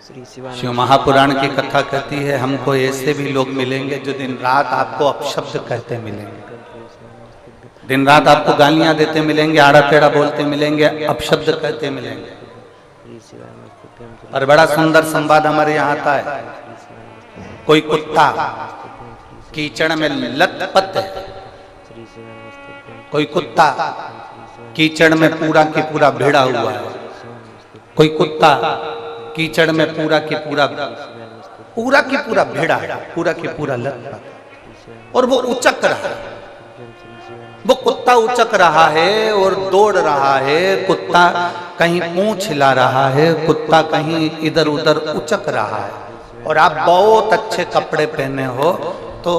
शिव महापुराण की कथा कहती है हमको ऐसे भी लोग मिलेंगे जो दिन रात आपको अपशब्द कहते मिलेंगे, दिन रात आपको गालियां देते मिलेंगे, आड़ा टेढ़ा बोलते मिलेंगे, अपशब्द कहते मिलेंगे। और बड़ा सुंदर संवाद हमारे यहाँ आता है, कोई कुत्ता कीचड़ में लथपथ है, कोई कुत्ता कीचड़ में पूरा की पूरा भिड़ा हुआ है, कोई कुत्ता कीचड़ में पूरा की पूरा भिड़ा है, पूरा की पूरा लथपथ, और वो उचक रहा है, वो कुत्ता उचक रहा है और दौड़ रहा है, कुत्ता कहीं पूंछ हिला रहा है, कुत्ता कहीं इधर उधर उचक रहा है, और आप बहुत अच्छे कपड़े पहने हो तो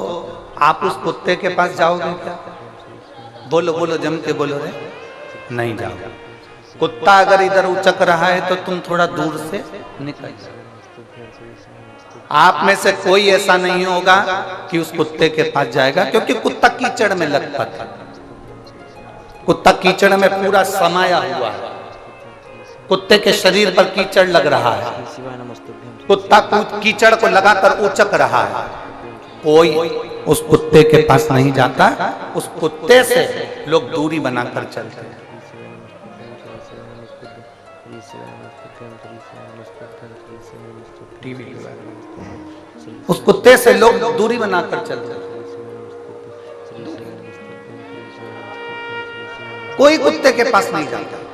आप उस कुत्ते के पास जाओगे क्या? बोलो बोलो, जम के बोलो रे, नहीं जाओगे। कुत्ता अगर इधर उचक रहा है तो तुम थोड़ा दूर से निकल जाओ। आप में से कोई ऐसा नहीं होगा कि उस कुत्ते के पास जाएगा, क्योंकि कुत्ता कीचड़ में लथपथ है, कुत्ता कीचड़ में पूरा समाया हुआ है, कुत्ते के शरीर पर कीचड़ लग रहा है, कुत्ता कीचड़ को लगाकर उचक रहा है, कोई उस कुत्ते के पास नहीं जाता, उस कुत्ते से लोग दूरी बनाकर चलते हैं। उस कुत्ते से लोग दूरी बनाकर चलते हैं। कोई कुत्ते के पास नहीं जाता।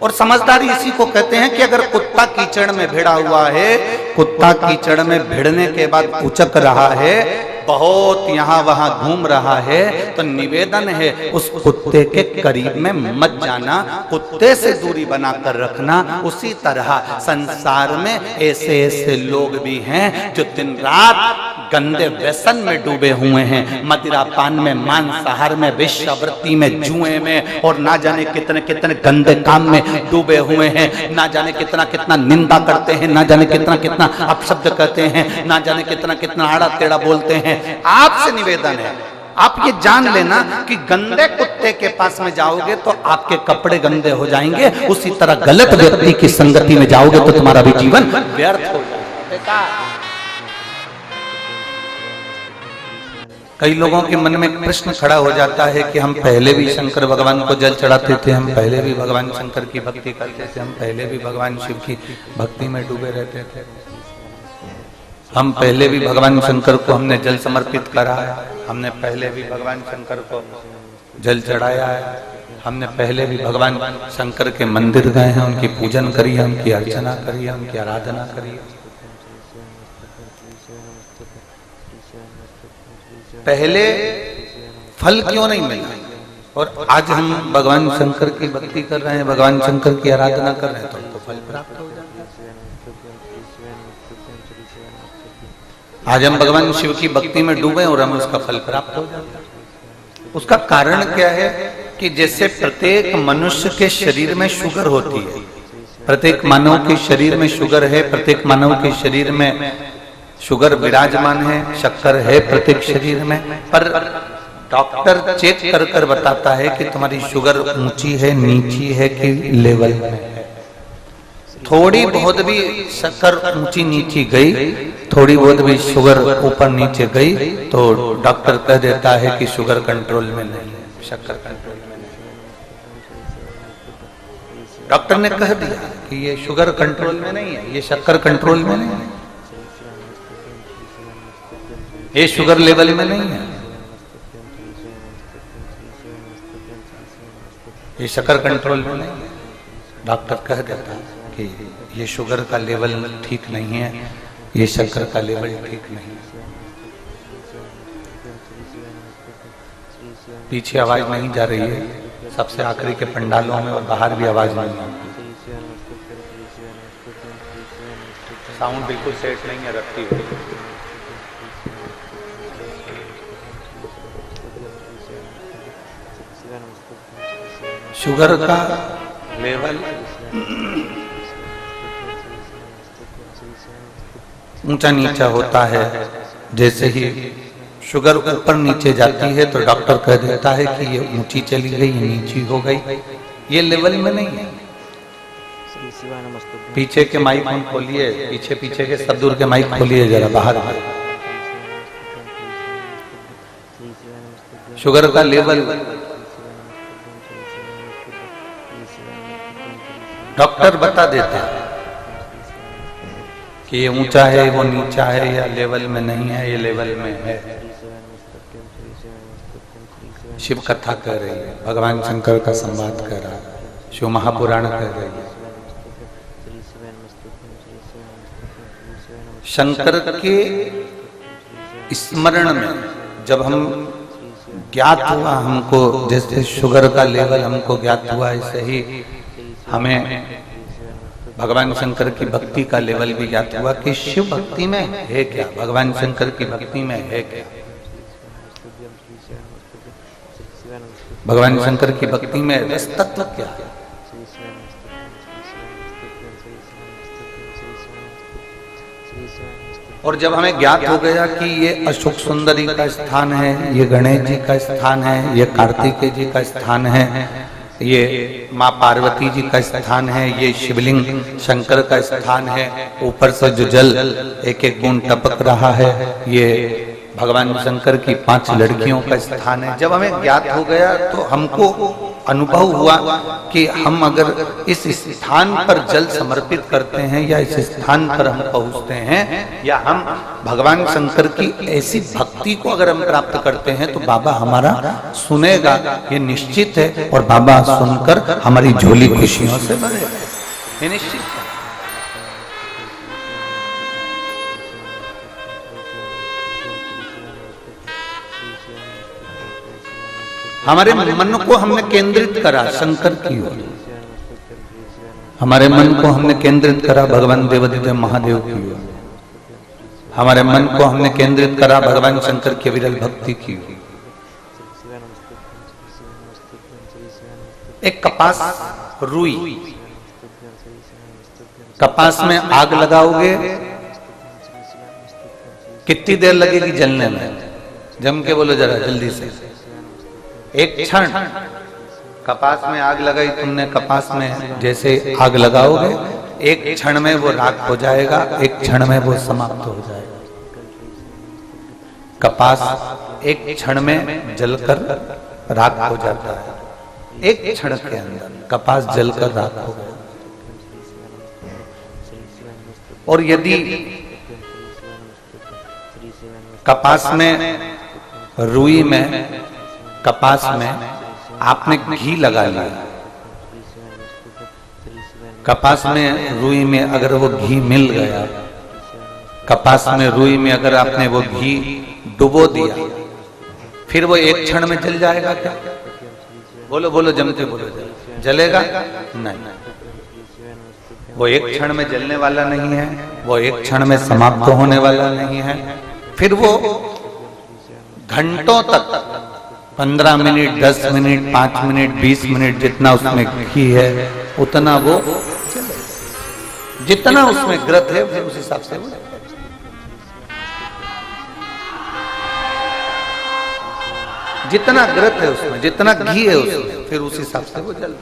और समझदारी इसी को कहते हैं कि अगर कुत्ता कीचड़ में भिड़ा हुआ है, कुत्ता कीचड़ में भिड़ने के बाद उचक रहा है, बहुत यहां वहां घूम रहा है, तो निवेदन है उस कुत्ते के करीब में मत जाना, कुत्ते से दूरी बनाकर रखना। उसी तरह संसार में ऐसे ऐसे लोग भी हैं जो दिन रात गंदे व्यसन में डूबे हुए हैं, मदिरापान में, मांसाहार में, वेश्यावृत्ति में, जुए में, और ना जाने कितने कितने गंदे काम में डूबे हुए हैं, ना जाने कितना कितना निंदा करते हैं, ना जाने कितना कितना अपशब्द कहते हैं, ना जाने कितना कितना आड़ा टेढ़ा बोलते हैं। आपसे निवेदन है, आप ये जान लेना कि गंदे कुत्ते के पास में जाओगे तो आपके कपड़े गंदे हो जाएंगे, उसी तरह गलत व्यक्ति की संगति में जाओगे तो तुम्हारा भी जीवन व्यर्थ हो जाएगा। कई लोगों के मन में प्रश्न खड़ा हो जाता है कि हम पहले भी शंकर भगवान को जल चढ़ाते थे, हम पहले भी भगवान शंकर की भक्ति करते थे, हम पहले भी भगवान शिव की भक्ति में डूबे रहते थे, हम पहले भी भगवान शंकर को हमने जल समर्पित करा है, हमने पहले भी भगवान शंकर को जल चढ़ाया है, हमने पहले भी भगवान शंकर के मंदिर गए हैं, उनकी पूजन करी है, उनकी अर्चना करी है, उनकी आराधना करी है। पहले फल क्यों नहीं मिला? और आज हम भगवान शंकर की भक्ति कर रहे हैं, भगवान शंकर की आराधना कर रहे हैं, तो फल प्राप्त हो जाता है। आज हम भगवान शिव की भक्ति में डूबे और हमें उसका फल प्राप्त हो जाता है। उसका कारण क्या है कि जैसे प्रत्येक मनुष्य के शरीर में शुगर होती है, प्रत्येक मानव के शरीर में शुगर है, प्रत्येक मानव के शरीर में शुगर विराजमान है, शक्कर है प्रत्येक शरीर में, पर डॉक्टर चेक कर कर बताता है कि तुम्हारी शुगर ऊंची है, नीची है कि लेवल में है। थोड़ी बहुत भी शक्कर ऊंची नीची गई, थोड़ी बहुत भी शुगर ऊपर नीचे गई तो डॉक्टर कह देता है कि शुगर कंट्रोल में नहीं है, शक्कर कंट्रोल में नहीं। डॉक्टर ने कह दिया कि ये शुगर कंट्रोल में नहीं है, ये शक्कर कंट्रोल में नहीं है, ये शुगर लेवल में नहीं है, ये शक्कर कंट्रोल में नहीं है। डॉक्टर कह देता है कि ये शुगर का लेवल ठीक नहीं है, ये शक्कर का लेवल ठीक नहीं है। पीछे आवाज नहीं जा रही है, सबसे आखिरी के पंडालों में और बाहर भी आवाज नहीं आती, साउंड बिल्कुल सेट नहीं है, रखती हुई। शुगर का लेवल ऊंचा नीचा होता है, जैसे ही शुगर ऊपर नीचे जाती है तो डॉक्टर कह देता है कि ये ऊंची चली गई, ये नीची हो गई, ये लेवल में नहीं है। पीछे के माइक ऑन खोलिए, पीछे पीछे के सब दूर के माइक खोलिए जरा बाहर। शुगर का लेवल डॉक्टर बता देते हैं कि ये ऊंचा है, वो नीचा है, या लेवल में नहीं है, ये लेवल में है। शिव कथा कह रही है, भगवान शंकर का संवाद कर रहा है, शिव महापुराण कह रही है। शंकर के स्मरण में जब हम ज्ञात हुआ, हमको जैसे शुगर का लेवल हमको ज्ञात हुआ, ऐसे ही हमें भगवान शंकर की भक्ति का लेवल भी ज्ञात हुआ कि शिव भक्ति में है क्या, भगवान शंकर की भक्ति में है क्या, भगवान शंकर की भक्ति में रस तत्व क्या है। और जब हमें ज्ञात हो गया कि ये अशोक सुंदरी का स्थान है, ये गणेश जी का स्थान है, ये कार्तिकेय जी का स्थान है, ये माँ पार्वती जी का स्थान है, ये शिवलिंग शंकर का स्थान है, ऊपर से जो जल एक एक बूंद टपक रहा है, ये भगवान शंकर की 5 लड़कियों का स्थान है। जब हमें ज्ञात हो गया तो हमको अनुभव हुआ कि हम अगर इस स्थान पर जल समर्पित करते हैं, या इस स्थान पर हम पहुंचते हैं, या हम भगवान शंकर की ऐसी भक्ति को अगर हम प्राप्त करते हैं, तो बाबा हमारा सुनेगा, ये निश्चित है। और बाबा सुनकर हमारी झोली खुशियों से भरेगा, ये निश्चित है। हमारे मन को हमने केंद्रित करा शंकर की ओर, हमारे मन को हमने केंद्रित करा भगवान देवादिदेव महादेव की ओर, हमारे मन को हमने केंद्रित करा भगवान शंकर की विरल भक्ति की ओर। एक कपास रुई, कपास में आग लगाओगे कितनी देर लगेगी जलने में? जम के बोलो जरा जल्दी से। एक क्षण। कपास में आग लगाई तुमने, कपास में जैसे आग लगाओगे एक क्षण में वो राख हो जाएगा, एक क्षण में वो समाप्त हो जाएगा। कपास एक क्षण में जलकर राख हो जाता है, एक क्षण के अंदर कपास जलकर राख हो गया। और यदि कपास में, रुई में, कपास में आपने घी लगा लिया, कपास में रुई में अगर वो घी मिल गया, कपास में रुई में अगर आपने वो घी डुबो दिया, फिर वो एक क्षण में जल जाएगा क्या? बोलो बोलो जमते बोलो, जलेगा नहीं। वो एक क्षण में जलने वाला नहीं है, वो एक क्षण में समाप्त होने वाला नहीं है। फिर वो घंटों तक 15 मिनट, 10 मिनट, 5 मिनट, 20 मिनट जितना उसमें घी है उतना वो, जितना उसमें ग्रत है उस हिसाब से वो, जितना ग्रत है उसमें, जितना घी है उसमें, फिर उस हिसाब से वो जल।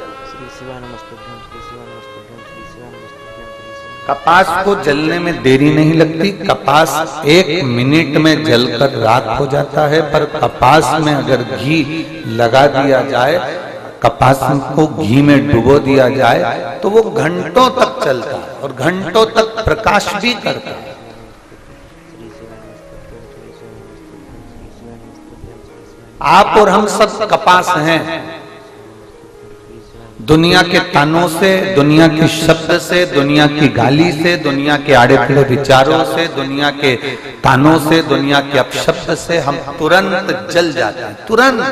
कपास को जलने में देरी नहीं लगती, कपास 1 मिनट में जलकर राख हो जाता है। पर कपास में अगर घी लगा दिया जाए, कपास को घी में डुबो दिया जाए, तो वो घंटों तक चलता है और घंटों तक प्रकाश भी करता है। आप और हम सब कपास हैं। दुनिया के तानों से, दुनिया के शब्द से, दुनिया की गाली से, दुनिया के आड़े पड़े विचारों से, दुनिया के तानों से, दुनिया के अपशब्द से हम तुरंत जल जाते हैं, तुरंत।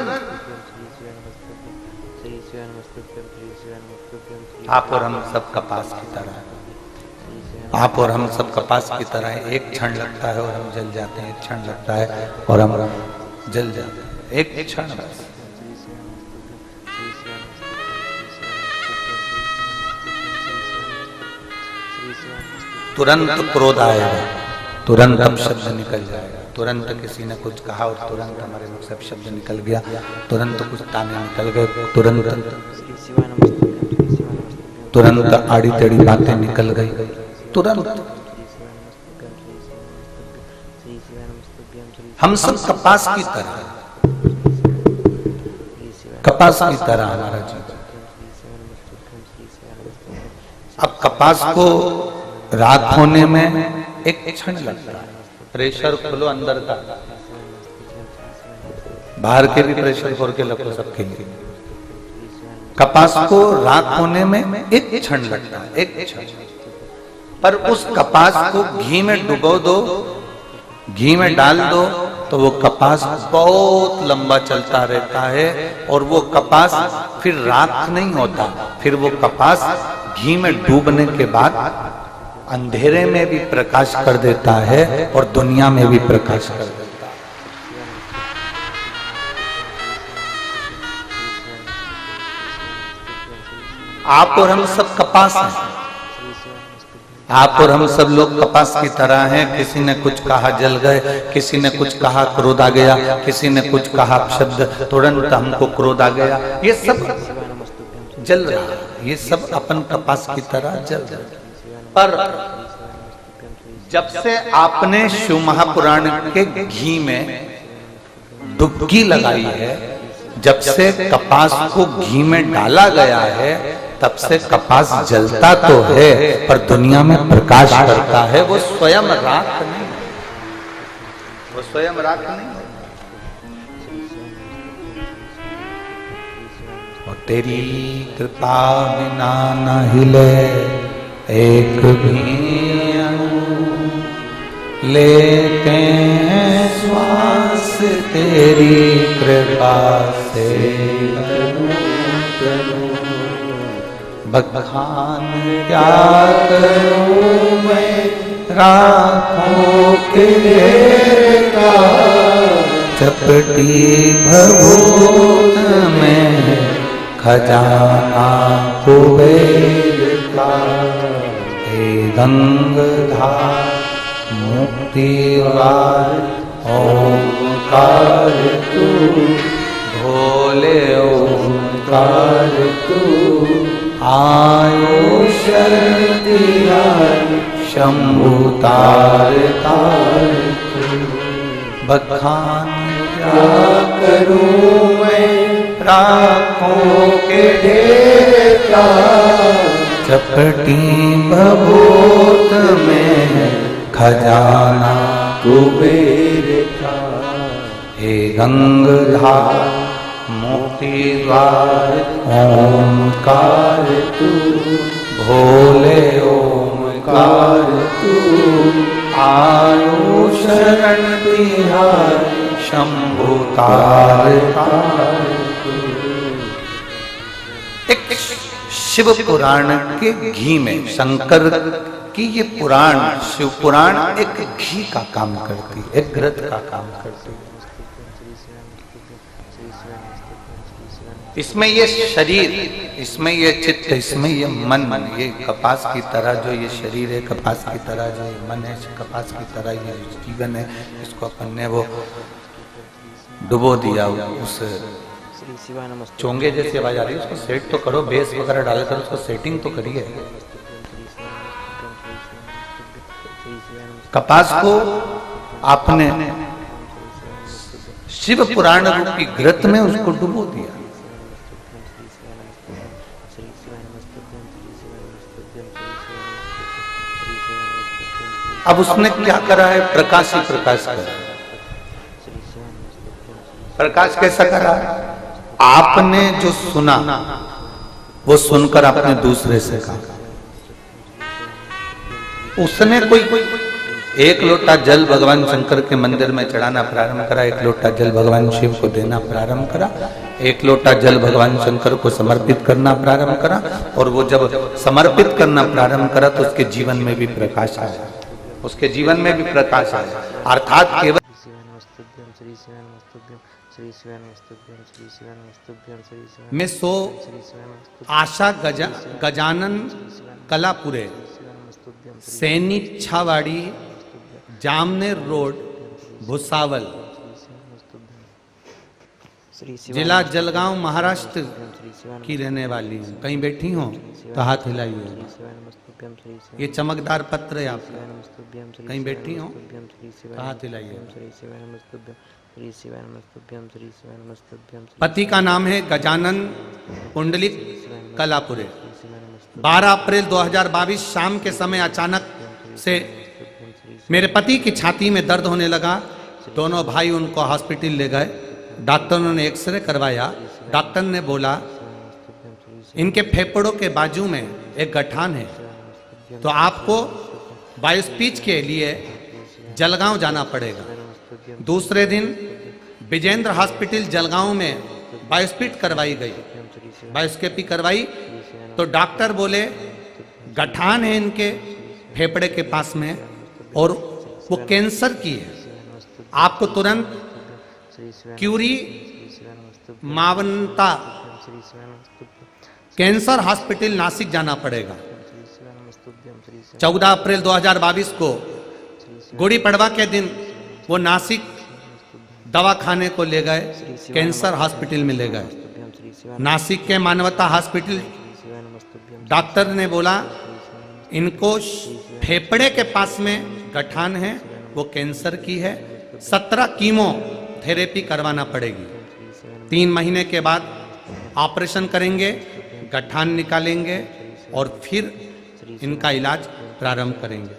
आप और हम सब कपास की तरह हैं, आप और हम सब कपास की तरह हैं। एक क्षण लगता है और हम जल जाते हैं, एक क्षण लगता है और हम जल जाते हैं, एक क्षण बस। तुरंत क्रोध आएगा, तुरंत अपशब्द निकल जाएगा, तुरंत किसी ने कुछ कहा और तुरंत हमारे मुख से अपशब्द निकल गया, तुरंत कुछ ताने निकल गए, तुरंत आड़ी टेढ़ी बातें निकल गई, तुरंत। हम सब कपास की तरह, कपास की तरह हमारा जीवन। अब कपास को रात होने में एक क्षण लगता है। प्रेशर खोलो अंदर का, बाहर के भी प्रेशर खोल के लगो सबके लिए। कपास को रात होने में एक क्षण लगता है, एक क्षण। पर उस कपास को घी में डुबो दो, घी में डाल दो, तो वो कपास बहुत लंबा चलता रहता है। और वो कपास फिर राख नहीं होता, फिर वो कपास घी में डूबने के बाद अंधेरे में भी प्रकाश कर देता है और दुनिया में भी प्रकाश कर देता है। आप और हम सब कपास हैं। आप और हम सब लोग कपास की तरह हैं। किसी ने कुछ कहा जल गए, किसी ने कुछ कहा क्रोध आ गया, किसी ने कुछ कहा शब्द तुरंत हमको क्रोध आ गया। ये सब जल रहा है, ये सब अपन कपास की तरह जल रहा है। पर जब से आपने शिव महापुराण के घी में डुबकी लगाई है, जब से कपास को घी में डाला गया है, तब से कपास जलता तो है पर दुनिया में प्रकाश करता है। वो स्वयं राख नहीं, वो स्वयं राख नहीं। और तेरी कृपा बिना न हिले एक भी अणु, लेते हैं श्वास तेरी कृपा से। बखान क्या करूं मैं राखों के का, चपटी भभूत में खजाना कुबेर का। हे गंगाधार मुक्तिवार ओंकार तू, भोले ओंकार तू। आयो शक्तिया शंभु तार तार तू। बखान क्या करूं मैं राखों के ढेर का, चपटी भभूत में खजाना कुबेर का। हे गंगाधार मुक्ति द्वार ओंकार तू, भोले ओंकार तू। आयो शरण तिहार शंभु तार तार तू। एक शिव पुराण के घी में शंकर की ये पुराण, शिव पुराण एक घी का काम करती है, एक घृत का काम करती है। इसमें ये शरीर, इसमें ये चित्त, इसमें ये मन, ये कपास की तरह जो ये शरीर है, कपास की तरह जो ये मन है, कपास की तरह ये जीवन है, इसको अपन ने वो डुबो दिया उस चोंगे जैसी आवाज आ रही है, उसको सेट तो करो, बेस वगैरह डालकर उसको सेटिंग तो करिए। कपास को आपने शिव पुराण रूपी घृत में उसको डुबो दिया। अब उसने क्या करा है? प्रकाश ही प्रकाश करा। प्रकाश कैसा करा? आपने जो सुना वो सुनकर आपने दूसरे से कहा। उसने कोई एक लोटा जल भगवान शंकर के मंदिर में चढ़ाना प्रारंभ करा, एक लोटा जल भगवान शिव को देना प्रारंभ करा, एक लोटा जल भगवान शंकर को समर्पित करना प्रारंभ करा। और वो जब समर्पित करना प्रारंभ करा तो उसके जीवन में भी प्रकाश आया, उसके जीवन में भी प्रकाश आया। अर्थात केवल में सो आशा गजानन कलापुरे, सैनिक छावाड़ी, जामनेर रोड, भुसावल, जिला जलगांव महाराष्ट्र की रहने वाली हूँ। कहीं बैठी हो तो हाथ हिलाइए। ये चमकदार पत्र है आपका। कहीं बैठी हो तो हाथ हिलाइए। पति का नाम है गजानन पुंडलिक कलापुरे। 12 अप्रैल 2022 शाम के समय अचानक से मेरे पति की छाती में दर्द होने लगा। दोनों भाई उनको हॉस्पिटल ले गए। डॉक्टरों ने एक्सरे करवाया। डॉक्टर ने बोला इनके फेफड़ों के बाजू में एक गठान है, तो आपको बायोस्पीच के लिए जलगांव जाना पड़ेगा। दूसरे दिन विजेंद्र हॉस्पिटल जलगांव में बायोस्पीट करवाई गई, बायोस्केपी करवाई, तो डॉक्टर बोले गठान है इनके फेफड़े के पास में और वो कैंसर की है, आपको तुरंत क्यूरी मावंता कैंसर हॉस्पिटल नासिक जाना पड़ेगा। 14 अप्रैल 2022 को गुड़ी पड़वा के दिन वो नासिक दवा खाने को ले गए, कैंसर हॉस्पिटल में ले गए। नासिक के मानवता हॉस्पिटल डॉक्टर ने बोला इनको फेफड़े के पास में गठान है, वो कैंसर की है, 17 कीमो थेरेपी करवाना पड़ेगी। 3 महीने के बाद ऑपरेशन करेंगे, गठान निकालेंगे और फिर इनका इलाज प्रारंभ करेंगे।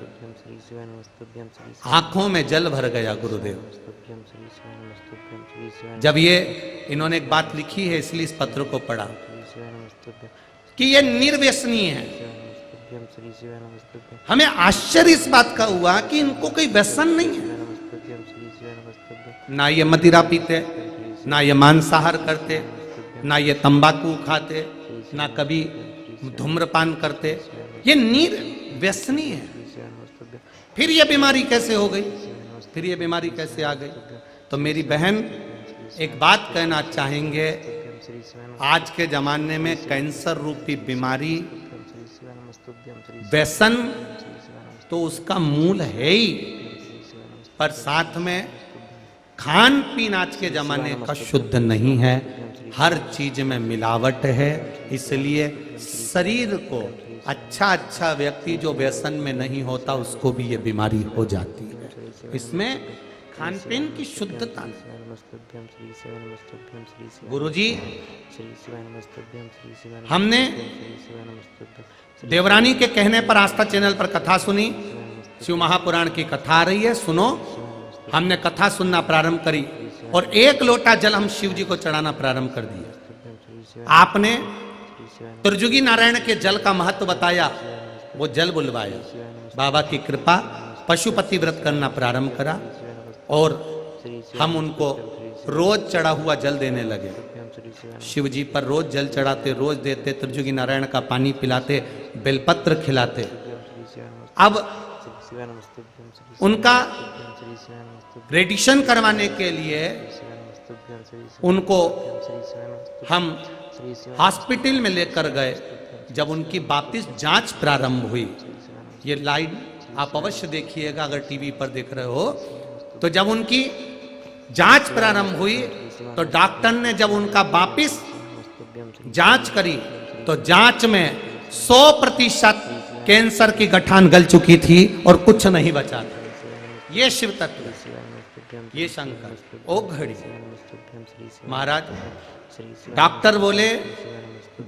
आंखों में जल भर गया गुरुदेव जब ये इन्होंने एक बात लिखी है, इसलिए इस पत्र को पढ़ा कि ये निर्व्यसनीय है। हमें आश्चर्य इस बात का हुआ कि इनको कोई व्यसन नहीं है, ना ये मदिरा पीते, ना ये मांसाहार करते, ना ये तंबाकू खाते, ना कभी धूम्रपान करते, ये निर्व्यसनीय है। फिर ये बीमारी कैसे हो गई, फिर ये बीमारी कैसे आ गई? तो मेरी बहन एक बात कहना चाहेंगे, आज के जमाने में कैंसर रूपी बीमारी व्यसन तो उसका मूल है ही, पर साथ में खान पीन आज के जमाने का शुद्ध नहीं है, हर चीज में मिलावट है। इसलिए शरीर को अच्छा व्यक्ति जो व्यसन में नहीं होता उसको भी ये बीमारी हो जाती है। इसमें खान पीन की शुद्धता। गुरुजी हमने देवरानी के कहने पर आस्था चैनल पर कथा सुनी, शिव महापुराण की कथा आ रही है, सुनो। हमने कथा सुनना प्रारंभ करी और 1 लोटा जल हम शिव जी को चढ़ाना प्रारंभ कर दिया। आपने त्रिजुगी नारायण के जल का महत्व बताया, वो जल बुलवाया, बाबा की कृपा, पशुपति व्रत करना प्रारंभ करा और हम उनको रोज चढ़ा हुआ जल देने लगे। शिव जी पर रोज जल चढ़ाते, रोज देते, त्रिजुगी नारायण का पानी पिलाते, बेलपत्र खिलाते। अब उनका रेडिशन करवाने के लिए उनको हम हॉस्पिटल में लेकर गए। जब उनकी वापिस जांच प्रारंभ हुई, ये लाइन आप अवश्य देखिएगा अगर टीवी पर देख रहे हो, तो जब उनकी जांच प्रारंभ हुई तो डॉक्टर ने जब उनका वापिस जांच करी तो जांच में 100% कैंसर की गठान गल चुकी थी और कुछ नहीं बचा था। ये शिव तत्व, ये शंकर। ओ घड़ी महाराज, डॉक्टर बोले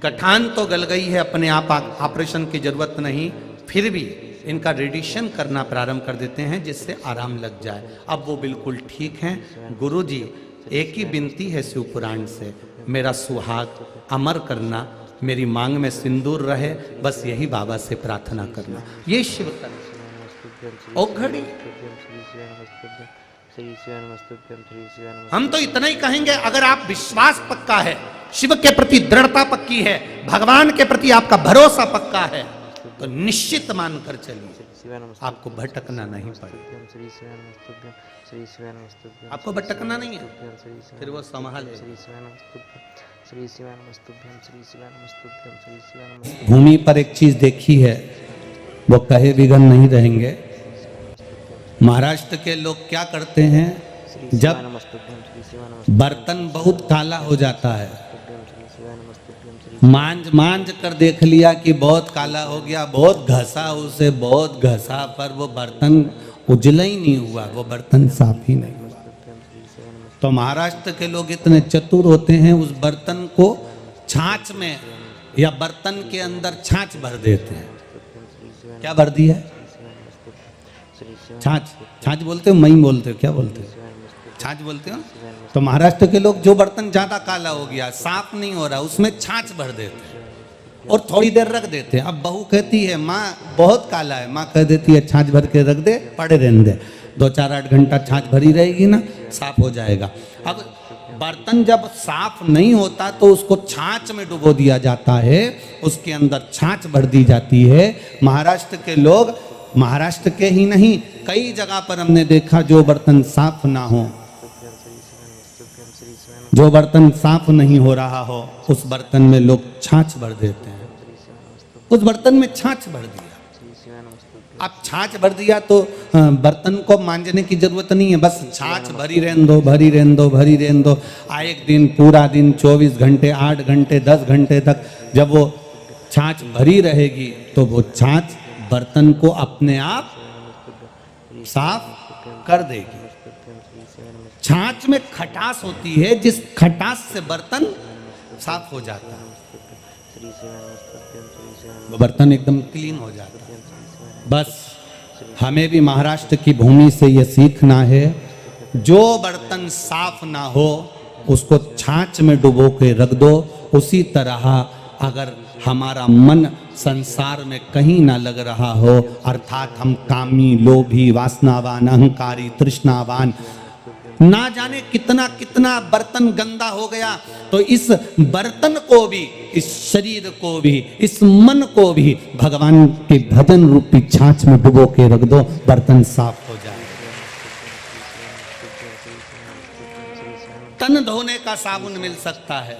गठान तो गल गई है, अपने आप ऑपरेशन की जरूरत नहीं, फिर भी इनका रेडिशन करना प्रारंभ कर देते हैं जिससे आराम लग जाए। अब वो बिल्कुल ठीक हैं। गुरुजी एक ही विनती है शिव पुराण से, मेरा सुहाग अमर करना, मेरी मांग में सिंदूर रहे, बस यही बाबा से प्रार्थना करना। ये शिव तत्व। ओ घड़ी हम तो इतना ही कहेंगे, अगर आप विश्वास पक्का है, शिव के प्रति दृढ़ता पक्की है, भगवान के प्रति आपका भरोसा पक्का है, तो निश्चित मानकर चलिए, आपको भटकना नहीं पड़ेगा। आपको भटकना नहीं है, फिर वो संभाले। भूमि पर एक चीज देखी है, वो कहे बिगन नहीं रहेंगे। महाराष्ट्र के लोग क्या करते हैं, जब बर्तन बहुत काला हो जाता है, मांझ कर देख लिया कि बहुत काला हो गया, बहुत घसा उसे, बहुत घसा, पर वो बर्तन उजला ही नहीं हुआ, वो बर्तन साफ ही नहीं हुआ। तो महाराष्ट्र के लोग इतने चतुर होते हैं, उस बर्तन को छाछ में या बर्तन के अंदर छाछ भर देते हैं। क्या भर दिया है? छाछ। छाछ बोलते हो, मई बोलते हो, क्या बोलते हो? छाछ बोलते हो। तो महाराष्ट्र के लोग जो बर्तन ज्यादा काला हो गया, साफ नहीं हो रहा, उसमें छाछ भर देते हैं और थोड़ी देर रख देते हैं। अब बहू कहती है माँ बहुत काला है, माँ कह देती है छाछ भर के रख दे, पड़े रहने दे, 2-4-8 घंटा छाछ भरी रहेगी ना, साफ हो जाएगा। अब बर्तन जब साफ नहीं होता तो उसको छाछ में डुबो दिया जाता है, उसके अंदर छाछ भर दी जाती है। महाराष्ट्र के लोग, महाराष्ट्र के ही नहीं कई जगह पर हमने देखा, जो बर्तन साफ ना हो, जो बर्तन साफ नहीं हो रहा हो, उस बर्तन में लोग छाछ भर देते हैं। उस बर्तन में छाछ भर दिया, अब छाछ भर दिया तो बर्तन को मांजने की जरूरत नहीं है, बस छाछ भरी रहने दो, भरी रहने दो, भरी रहने दो। एक दिन, पूरा दिन, 24 घंटे, 8 घंटे, 10 घंटे तक जब वो छाछ भरी रहेगी तो वो छाछ बर्तन को अपने आप साफ कर देगी। छाछ में खटास होती है, जिस खटास से बर्तन साफ हो जाता है, वो बर्तन एकदम क्लीन हो जाता है। बस हमें भी महाराष्ट्र की भूमि से ये सीखना है, जो बर्तन साफ ना हो उसको छाछ में डुबो के रख दो। उसी तरह अगर हमारा मन संसार में कहीं ना लग रहा हो, अर्थात हम कामी, लोभी, वासनावान, अहंकारी, तृष्णावान, ना जाने कितना कितना बर्तन गंदा हो गया, तो इस बर्तन को भी, इस शरीर को भी, इस मन को भी भगवान के भजन रूपी छाछ में डुबो के रख दो, बर्तन साफ हो जाए। तन धोने का साबुन मिल सकता है,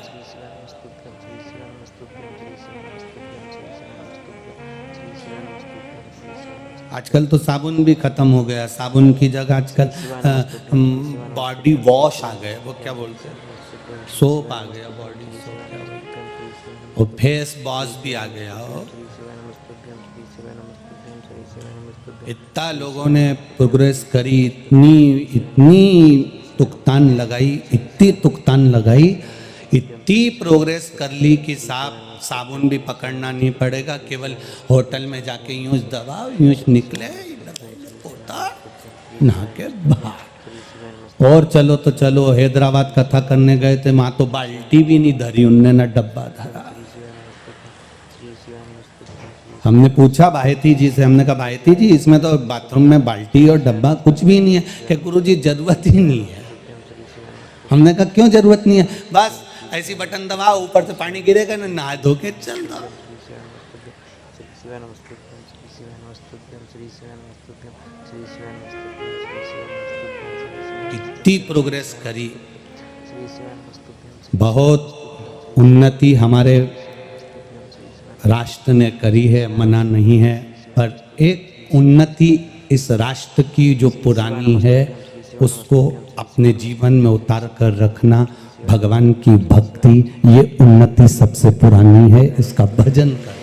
आजकल तो साबुन भी खत्म हो गया, साबुन की जगह आजकल बॉडी वॉश आ गए, वो क्या बोलते हैं, सोप आ गया, बॉडी सोप, और फेस वॉश भी आ गया। इतना लोगों ने प्रोग्रेस करी, इतनी तुकतान लगाई, इतनी तुकतान लगाई, इतनी प्रोग्रेस कर ली कि साबुन भी पकड़ना नहीं पड़ेगा, केवल होटल में जाके यूं दबाओ, यूं निकले होता नहा के बाहर। और चलो तो चलो, हैदराबाद कथा करने गए थे, वहां तो बाल्टी भी नहीं धरी उनने, ना डब्बा धरा। हमने पूछा भाईती जी से, हमने कहा भाईती जी इसमें तो बाथरूम में बाल्टी और डब्बा कुछ भी नहीं है, कि गुरुजी जरूरत ही नहीं है। हमने कहा क्यों जरूरत नहीं है? बस ऐसी बटन दबाओ, ऊपर से पानी गिरेगा ना, नहा धो के चल दो। कितनी प्रोग्रेस करी, बहुत उन्नति हमारे राष्ट्र ने करी है, मना नहीं है, पर एक उन्नति इस राष्ट्र की जो पुरानी है उसको अपने जीवन में उतार कर रखना, भगवान की भक्ति, ये उन्नति सबसे पुरानी है, इसका भजन कर।